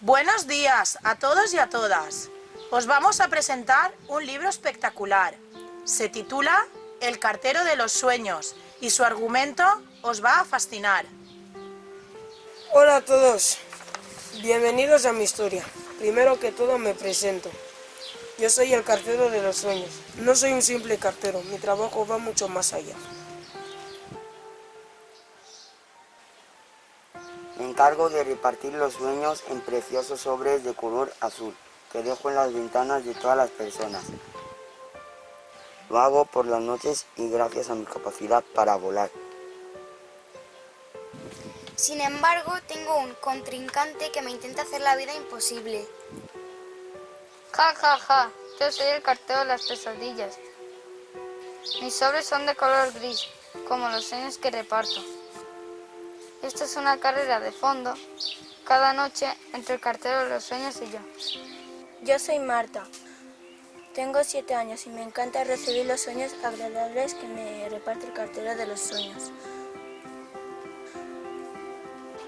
Buenos días a todos y a todas. Os vamos a presentar un libro espectacular. Se titula El cartero de los sueños y su argumento os va a fascinar. Hola a todos, bienvenidos a mi historia. Primero que todo me presento. Yo soy el cartero de los sueños. No soy un simple cartero, mi trabajo va mucho más allá. Me encargo de repartir los sueños en preciosos sobres de color azul que dejo en las ventanas de todas las personas. Lo hago por las noches y gracias a mi capacidad para volar. Sin embargo, tengo un contrincante que me intenta hacer la vida imposible. Ja, ja, ja, yo soy el cartero de las pesadillas. Mis sobres son de color gris, como los sueños que reparto. Esto es una carrera de fondo, cada noche entre el cartero de los sueños y yo. Yo soy Marta, tengo 7 años y me encanta recibir los sueños agradables que me reparte el cartero de los sueños.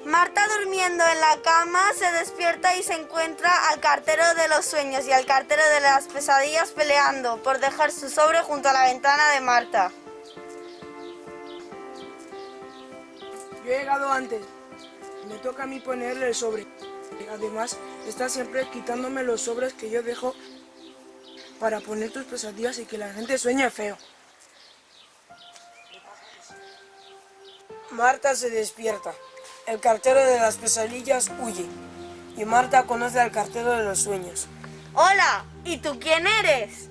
Marta, durmiendo en la cama, se despierta y se encuentra al cartero de los sueños y al cartero de las pesadillas peleando por dejar su sobre junto a la ventana de Marta. Yo he llegado antes, me toca a mí ponerle el sobre. Además, está siempre quitándome los sobres que yo dejo para poner tus pesadillas y que la gente sueñe feo. Marta se despierta. El cartero de las pesadillas huye. Y Marta conoce al cartero de los sueños. Hola, ¿y tú quién eres?